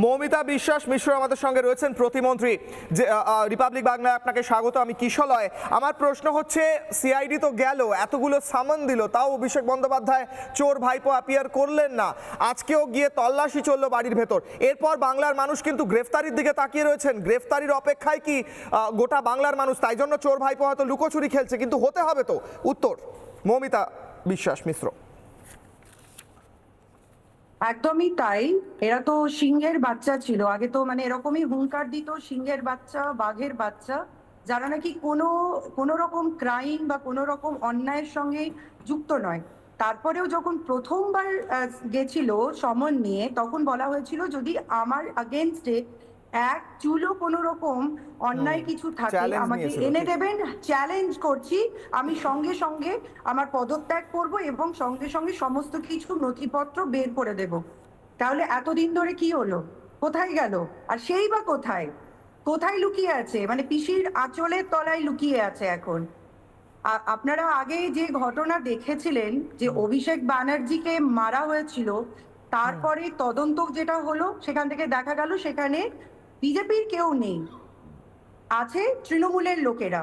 মৌমিতা বিশ্বাস মিশ্র আমাদের সঙ্গে রয়েছেন, প্রতিমন্ত্রী যে রিপাবলিক বাংলায় আপনাকে স্বাগত। আমি কিশলয়। আমার প্রশ্ন হচ্ছে, সিআইডি তো গেল, এতগুলো সামন দিল, তাও অভিষেক বন্দ্যোপাধ্যায় চোর ভাইপো অ্যাপিয়ার করলেন না। আজকেও গিয়ে তল্লাশি চললো বাড়ির ভেতর। এরপর বাংলার মানুষ কিন্তু গ্রেফতারির দিকে তাকিয়ে রয়েছেন। গ্রেফতারির অপেক্ষায় কি গোটা বাংলার মানুষ? তাই জন্য চোর ভাইপো হয়তো লুকোচুরি খেলছে, কিন্তু হতে হবে তো উত্তর। মৌমিতা বিশ্বাস মিশ্র। একদমই তাই। এরা তো সিংহের বাচ্চা ছিল, আগে তো মানে এরকমই হুঙ্কার দিত, সিংহের বাচ্চা, বাঘের বাচ্চা, যারা নাকি কোনো রকম ক্রাইম বা কোনো রকম অন্যায়ের সঙ্গে যুক্ত নয়। তারপরেও যখন প্রথমবার গেছিল সমন নিয়ে, তখন বলা হয়েছিল যদি আমার আগেনস্টে এক চুলও কোনো রকম অন্যায় কিছু থাকে আমাকে এনে দেবেন, চ্যালেঞ্জ করছি, আমি সঙ্গে সঙ্গে আমার পদত্যাগ করব এবং সঙ্গে সঙ্গে সমস্ত কিছু নথিপত্র বের করে দেব। তাহলে এতদিন ধরে কি হলো? কোথায় গেল? আর সেই বা কোথায় কোথায় লুকিয়ে আছে? মানে পিসির আঁচলের তলায় লুকিয়ে আছে এখন। আপনারা আগে যে ঘটনা দেখেছিলেন, যে অভিষেক ব্যানার্জিকে মারা হয়েছিল, তারপরে তদন্ত যেটা হলো, সেখান থেকে দেখা গেল সেখানে বিজেপির কেউ নেই, আছে তৃণমূলের লোকেরা।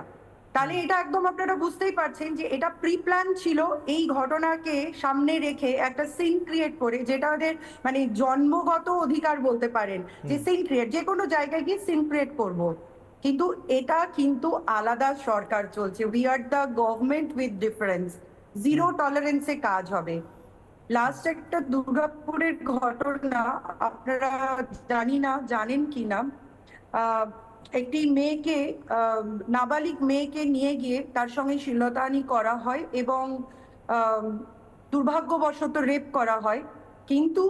তাহলে এটা একদম আপনারা বুঝতেই পারছেন যে এটা প্রি প্ল্যান ছিল, এই ঘটনাকে সামনে রেখে একটা সিন ক্রিয়েট করে, যেটা ওদের মানে জন্মগত অধিকার বলতে পারেন, যে সিন ক্রিয়েট, যে কোনো জায়গায় গিয়ে সিন ক্রিয়েট করবো। কিন্তু এটা কিন্তু আলাদা সরকার চলছে, we are the government with difference. Zero টলারেন্সে কাজ হবে। লাস্ট একটা দুর্গাপুরের ঘটনা, আপনারা জানি না জানেন কি না, একটি মেয়েকে, নাবালিক মেয়েকে নিয়ে গিয়ে তার সঙ্গে শ্লীলতাহানি করা হয় এবং দুর্ভাগ্যবশত রেপ করা হয়। কিন্তু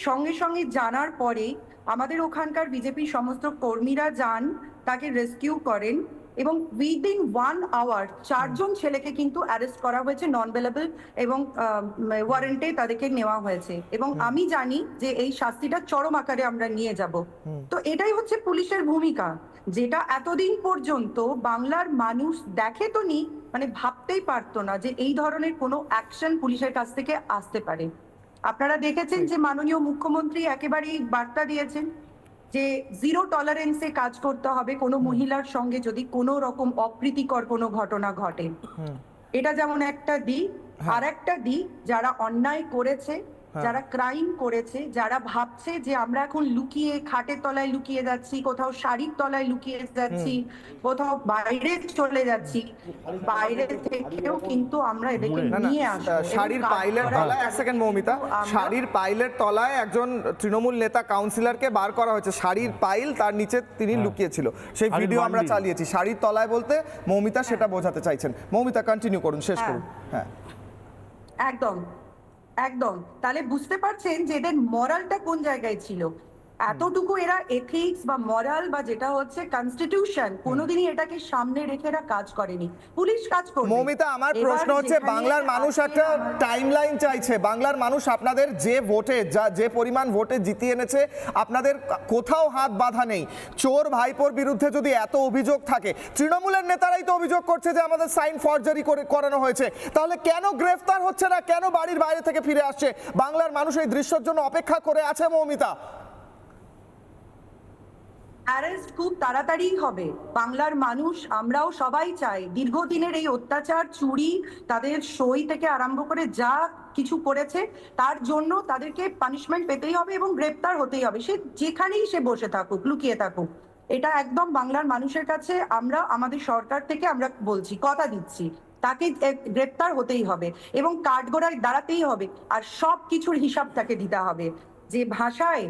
সঙ্গে সঙ্গে জানার পরে আমাদের ওখানকার বিজেপির সমস্ত কর্মীরা যান, তাকে রেস্কিউ করেন এবং উইদিন 1 আওয়ার 4 জন ছেলেকে কিন্তু অ্যারেস্ট করা হয়েছে, নন বেলেবল, এবং ওয়ারেন্টে তাদেরকে নেওয়া হয়েছে। এবং আমি জানি যে এই শাস্তিটা চরম আকারে আমরা নিয়ে যাব। তো এটাই হচ্ছে পুলিশের ভূমিকা, যেটা এতদিন পর্যন্ত বাংলার মানুষ দেখে তো নি, মানে ভাবতেই পারতো না যে এই ধরনের কোনো অ্যাকশন পুলিশের কাছ থেকে আসতে পারে। আপনারা দেখেছেন যে মাননীয় মুখ্যমন্ত্রী একেবারেই বার্তা দিয়েছেন যে জিরো টলারেন্সে কাজ করতে হবে কোনো মহিলার সঙ্গে যদি কোনো রকম অপ্রীতিকর কোনো ঘটনা ঘটে। এটা যেমন একটা দিক। আর একটা দিক, যারা অন্যায় করেছে, যারা ক্রাইম করেছে, যারা ভাবছে যে আমরা এখন লুকিয়ে খাটের তলায় লুকিয়ে যাচ্ছি, কোথাও শাড়ির তলায় লুকিয়ে যাচ্ছি, কোথাও বাইরে চলে যাচ্ছি, বাইরে থেকেও কিন্তু আমরা এদেরকে নিয়ে আসবো। শাড়ির পাইলের তলায়, এক সেকেন্ড মৌমিতা, শাড়ির পাইলের তলায় একজন তৃণমূল নেতা কাউন্সিলরকে বার করা হয়েছে, শাড়ির পাইল, তার নিচে তিনি লুকিয়েছিল, সেই ভিডিও আমরা চালিয়েছি। শাড়ির তলায় বলতে মৌমিতা সেটা বোঝাতে চাইছেন। মৌমিতা কন্টিনিউ করুন, শেষ করুন। হ্যাঁ, একদম একদম। তাহলে বুঝতে পারছেন যে এদের মরালটা কোন জায়গায় ছিল। এতটুকু এরা এথিক্স বা মরাল বা যেটা হচ্ছে কনস্টিটিউশন, কোনোদিনই এটাকে সামনে রেখে এরা কাজ করেনি। পুলিশ কাজ করবে। মৌমিতা, আমার প্রশ্ন হচ্ছে, বাংলার মানুষ একটা টাইমলাইন চাইছে। বাংলার মানুষ আপনাদের যে ভোটে, যে পরিমাণ ভোটে জিতিয়ে এনেছে, আপনাদের কোথাও হাত বাঁধা নেই। চোর ভাইপোর বিরুদ্ধে যদি এত অভিযোগ থাকে, তৃণমূলের নেতারাই তো অভিযোগ করছে যে আমাদের সাইন ফরজারি করানো হয়েছে, তাহলে কেন গ্রেফতার হচ্ছে না? কেন বাড়ির বাইরে থেকে ফিরে আসছে? বাংলার মানুষ এই দৃশ্যের জন্য অপেক্ষা করে আছে। মৌমিতা, অ্যারেস্ট খুব তাড়াতাড়ি হবে। বাংলার মানুষ, আমরাও সবাই চাই, দীর্ঘদিনের এই অত্যাচার, চুরি, তাদের সই থেকে আরম্ভ করে যা কিছু করেছে, তার জন্য তাদেরকে পানিশমেন্ট পেতেই হবে এবং গ্রেপ্তার হতেই হবে, সে যেখানেই সে বসে থাকুক, লুকিয়ে থাকুক। এটা একদম বাংলার মানুষের কাছে আমরা আমাদের সরকার থেকে আমরা বলছি, কথা দিচ্ছি, তাকে গ্রেপ্তার হতেই হবে এবং কাঠগড়ায় দাঁড়াতেই হবে। আর সব কিছুর হিসাব তাকে দিতে হবে। যে ভাষায়,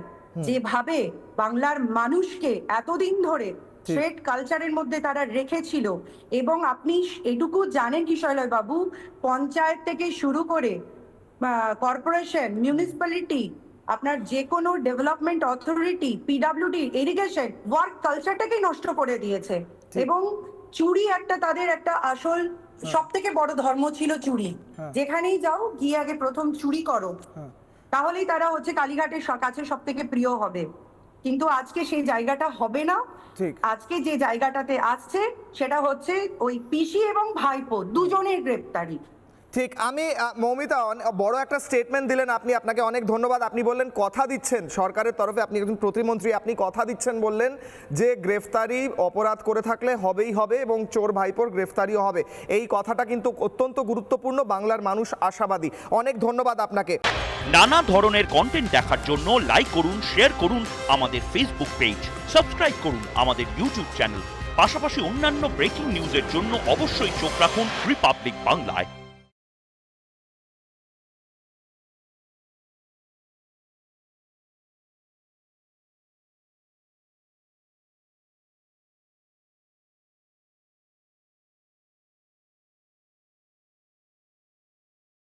যেভাবে বাংলার মানুষকে এতদিন ধরে থ্রেট কালচারের মধ্যে তারা রেখেছিল, এবং আপনি এটুকু জানেন কিশলয় বাবু, পঞ্চায়েত থেকে শুরু করে কর্পোরেশন, মিউনিসিপ্যালিটি, আপনার যে কোনো development authority, PWD, irrigation, work কালচারটাকেই নষ্ট করে দিয়েছে। এবং চুরি একটা তাদের একটা আসল সব থেকে বড় ধর্ম ছিল চুরি। যেখানেই যাও গিয়ে আগে প্রথম চুরি করো, তাহলেই তারা হচ্ছে কালীঘাটের কাছে সব থেকে প্রিয় হবে। কিন্তু আজকে সেই জায়গাটা হবে না। আজকে যে জায়গাটাতে আসছে সেটা হচ্ছে ওই পিসি এবং ভাইপো দুজনের গ্রেপ্তারি। ঠিক, আমি মৌমিতা বড় একটা স্টেটমেন্ট দিলেন আপনি, আপনাকে অনেক ধন্যবাদ। আপনি বললেন কথা দিচ্ছেন সরকারের তরফে, আপনি একজন প্রতিমন্ত্রী, আপনি কথা দিচ্ছেন বললেন যে গ্রেফতারি অপরাধ করে থাকলে হবেই হবে এবং চোর ভাইপোর গ্রেফতারিও হবে। এই কথাটা কিন্তু অত্যন্ত গুরুত্বপূর্ণ, বাংলার মানুষ আশাবাদী। অনেক ধন্যবাদ আপনাকে। নানা ধরনের কন্টেন্ট দেখার জন্য লাইক করুন, শেয়ার করুন আমাদের ফেসবুক পেজ, সাবস্ক্রাইব করুন আমাদের ইউটিউব চ্যানেল। পাশাপাশি অন্যান্য ব্রেকিং নিউজের জন্য অবশ্যই চোখ রাখুন রিপাবলিক বাংলায়।